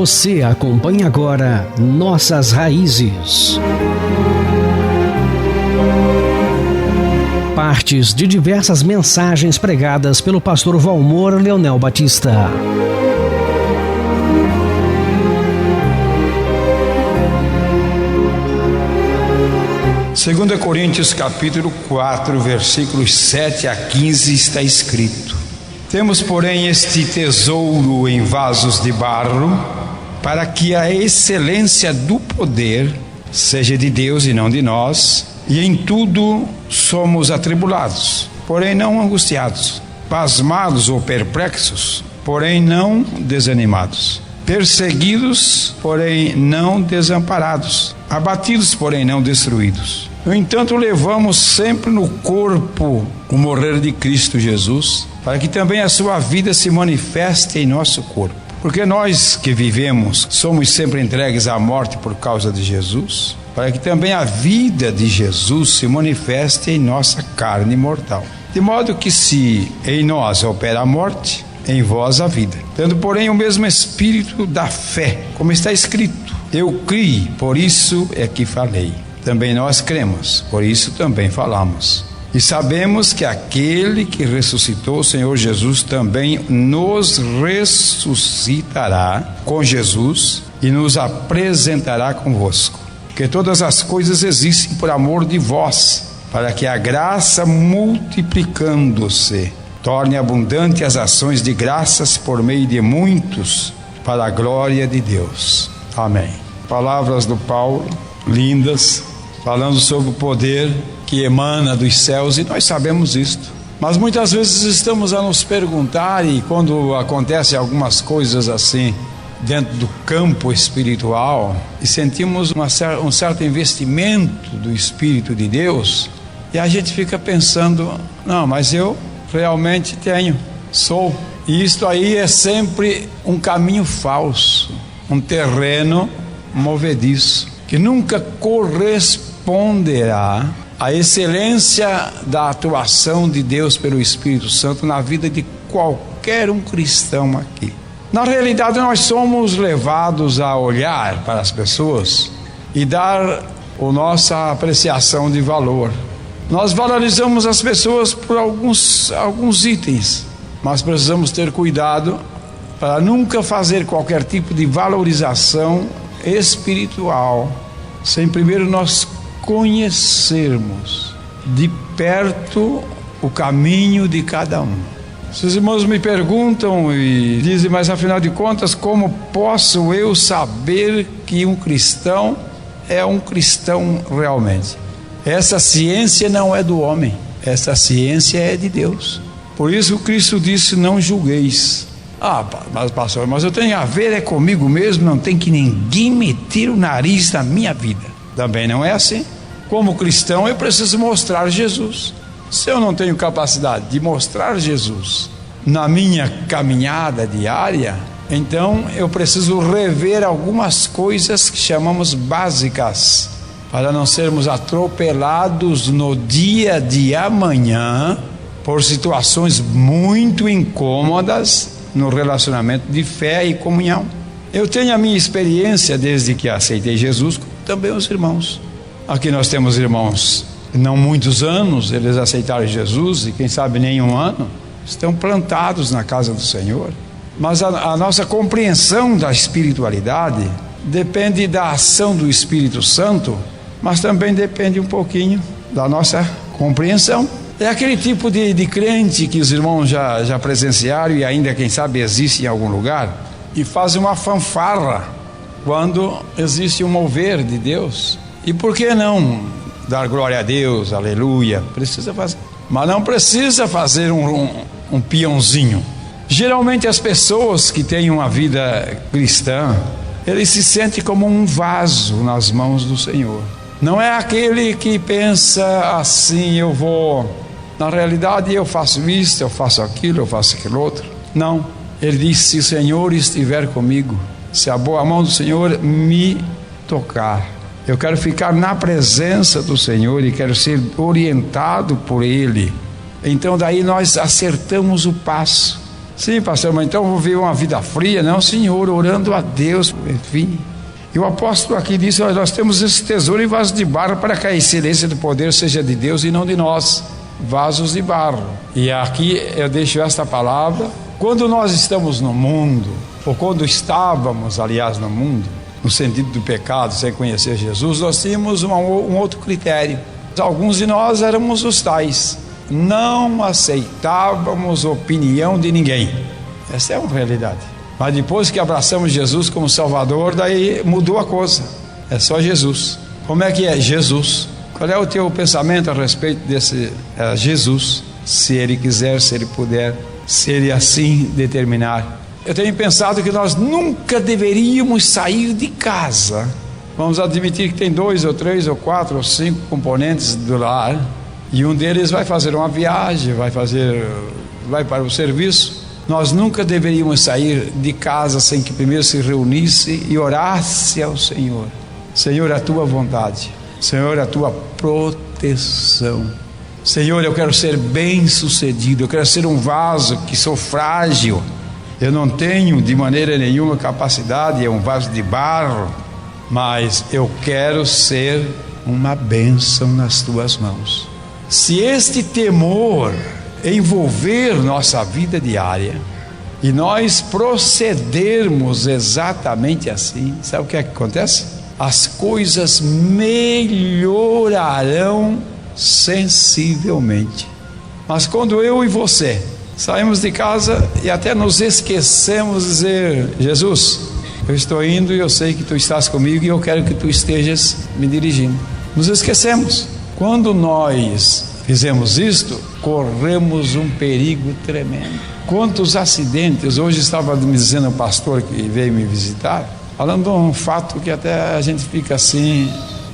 Você acompanha agora Nossas Raízes. Partes de diversas mensagens pregadas pelo pastor Valmor Leonel Batista. 2 Coríntios capítulo 4, versículos 7 a 15 está escrito: Temos, porém, este tesouro em vasos de barro, para que a excelência do poder seja de Deus e não de nós, e em tudo somos atribulados, porém não angustiados, pasmados ou perplexos, porém não desanimados, perseguidos, porém não desamparados, abatidos, porém não destruídos. No entanto, levamos sempre no corpo o morrer de Cristo Jesus, para que também a sua vida se manifeste em nosso corpo. Porque nós que vivemos somos sempre entregues à morte por causa de Jesus, para que também a vida de Jesus se manifeste em nossa carne mortal. De modo que se em nós opera a morte, em vós a vida. Tendo, porém, o mesmo espírito da fé, como está escrito: Eu criei, por isso é que falei. Também nós cremos, por isso também falamos. E sabemos que aquele que ressuscitou o Senhor Jesus também nos ressuscitará com Jesus e nos apresentará convosco. Que todas as coisas existem por amor de vós, para que a graça, multiplicando-se, torne abundante as ações de graças por meio de muitos, para a glória de Deus. Amém. Palavras do Paulo, lindas, falando sobre o poder que emana dos céus, e nós sabemos isto. Mas muitas vezes estamos a nos perguntar, e quando acontecem algumas coisas assim, dentro do campo espiritual, e sentimos um certo investimento do Espírito de Deus, e a gente fica pensando: não, mas eu realmente sou. E isto aí é sempre um caminho falso, um terreno movediço, que nunca corresponderá à excelência da atuação de Deus pelo Espírito Santo na vida de qualquer um cristão aqui. Na realidade, nós somos levados a olhar para as pessoas e dar a nossa apreciação de valor. Nós valorizamos as pessoas por alguns itens, mas precisamos ter cuidado para nunca fazer qualquer tipo de valorização espiritual sem primeiro nós conhecermos de perto o caminho de cada um. Os irmãos me perguntam e dizem: mas afinal de contas, como posso eu saber que um cristão é um cristão realmente? Essa ciência não é do homem, essa ciência é de Deus. Por isso o Cristo disse: não julgueis. Mas pastor, mas eu tenho a ver comigo mesmo, não tem que ninguém meter o nariz na minha vida. Também não é assim. Como cristão, eu preciso mostrar Jesus. Se eu não tenho capacidade de mostrar Jesus na minha caminhada diária, então eu preciso rever algumas coisas que chamamos básicas, para não sermos atropelados no dia de amanhã por situações muito incômodas no relacionamento de fé e comunhão. Eu tenho a minha experiência desde que aceitei Jesus, como também os irmãos. Aqui nós temos irmãos, não muitos anos, eles aceitaram Jesus, e quem sabe nem um ano, estão plantados na casa do Senhor. Mas a nossa compreensão da espiritualidade depende da ação do Espírito Santo, mas também depende um pouquinho da nossa compreensão. É aquele tipo de crente que os irmãos já presenciaram, e ainda quem sabe existe em algum lugar, e faz uma fanfarra quando existe um mover de Deus. E por que não dar glória a Deus, aleluia? Precisa fazer, mas não precisa fazer um peãozinho. Geralmente as pessoas que têm uma vida cristã, eles se sentem como um vaso nas mãos do Senhor. Não é aquele que pensa assim: eu vou, na realidade eu faço isso, eu faço aquilo outro. Não, ele diz: se o Senhor estiver comigo, se a boa mão do Senhor me tocar, eu quero ficar na presença do Senhor e quero ser orientado por Ele. Então daí nós acertamos o passo. Sim, pastor, mas então eu vou viver uma vida fria? Não, senhor, orando a Deus, enfim. E o apóstolo aqui disse: nós temos esse tesouro em vasos de barro, para que a excelência do poder seja de Deus e não de nós, vasos de barro. E aqui eu deixo esta palavra: quando nós estamos no mundo, ou quando estávamos, aliás, no mundo, no sentido do pecado, sem conhecer Jesus, nós tínhamos um outro critério. Alguns de nós éramos os tais: não aceitávamos opinião de ninguém. Essa é uma realidade. Mas depois que abraçamos Jesus como Salvador, daí mudou a coisa. É só Jesus. Como é que é Jesus? Qual é o teu pensamento a respeito desse Jesus? Se Ele quiser, se Ele puder, se Ele assim determinar. Eu tenho pensado que nós nunca deveríamos sair de casa. Vamos admitir que tem 2 ou 3 ou 4 ou 5 componentes do lar, e um deles vai fazer uma viagem, vai para o serviço. Nós nunca deveríamos sair de casa sem que primeiro se reunisse e orasse ao Senhor: Senhor, a tua vontade, Senhor, a tua proteção. Senhor, eu quero ser bem sucedido, eu quero ser um vaso que sou frágil, eu não tenho de maneira nenhuma capacidade, é um vaso de barro, mas eu quero ser uma bênção nas tuas mãos. Se este temor envolver nossa vida diária e nós procedermos exatamente assim, sabe o que é que acontece? As coisas melhorarão sensivelmente. Mas quando eu e você saímos de casa e até nos esquecemos de dizer: Jesus, eu estou indo e eu sei que tu estás comigo e eu quero que tu estejas me dirigindo. Nos esquecemos. Quando nós fizemos isto, corremos um perigo tremendo. Quantos acidentes! Hoje estava me dizendo um pastor que veio me visitar, falando de um fato que até a gente fica assim,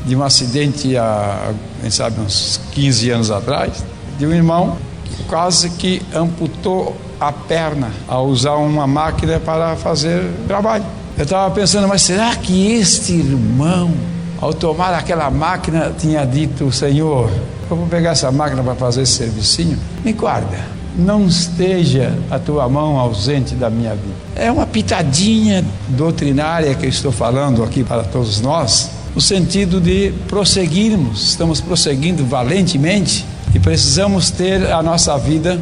de um acidente há, quem sabe, uns 15 anos atrás, de um irmão que quase que amputou a perna ao usar uma máquina para fazer trabalho. Eu estava pensando: mas será que este irmão, ao tomar aquela máquina, tinha dito: Senhor, eu vou pegar essa máquina para fazer esse servicinho, me guarda, não esteja a tua mão ausente da minha vida. É uma pitadinha doutrinária que eu estou falando aqui para todos nós, no sentido de prosseguirmos. Estamos prosseguindo valentemente e precisamos ter a nossa vida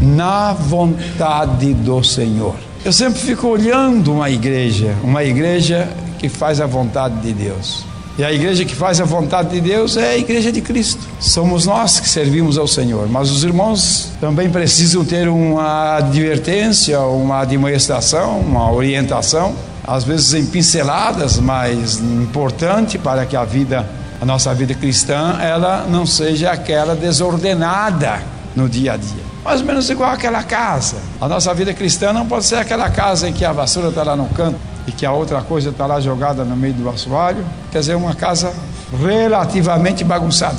na vontade do Senhor. Eu sempre fico olhando uma igreja que faz a vontade de Deus. E a igreja que faz a vontade de Deus é a igreja de Cristo. Somos nós que servimos ao Senhor, mas os irmãos também precisam ter uma advertência, uma admoestação, uma orientação, às vezes em pinceladas, mas importante para que a nossa vida cristã, ela não seja aquela desordenada no dia a dia. Mais ou menos igual aquela casa. A nossa vida cristã não pode ser aquela casa em que a vassoura está lá no canto e que a outra coisa está lá jogada no meio do assoalho. Quer dizer, uma casa relativamente bagunçada.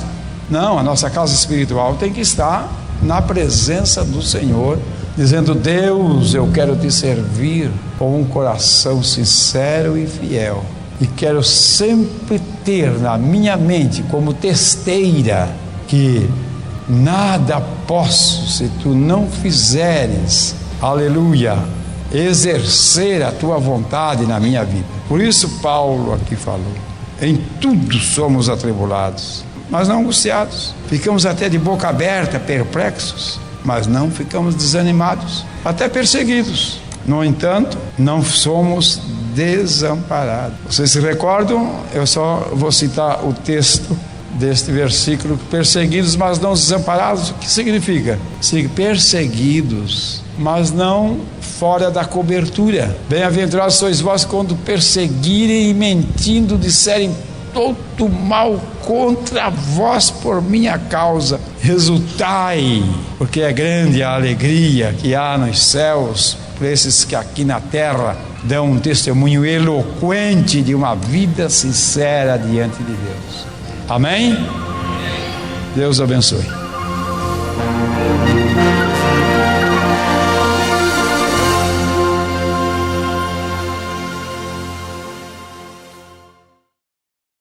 Não, a nossa casa espiritual tem que estar na presença do Senhor, dizendo: Deus, eu quero te servir com um coração sincero e fiel, e quero sempre ter na minha mente como testeira que nada posso se tu não fizeres, aleluia, exercer a tua vontade na minha vida. Por isso Paulo aqui falou: em tudo somos atribulados, mas não angustiados. Ficamos até de boca aberta, perplexos, mas não ficamos desanimados, até perseguidos. No entanto, não somos desamparados. Vocês se recordam? Eu só vou citar o texto deste versículo: perseguidos, mas não desamparados. O que significa? Perseguidos, mas não fora da cobertura. Bem-aventurados sois vós quando perseguirem e mentindo disserem todo mal contra vós por minha causa. Resultai, porque é grande a alegria que há nos céus por esses que aqui na terra dão um testemunho eloquente de uma vida sincera diante de Deus. Amém? Deus abençoe.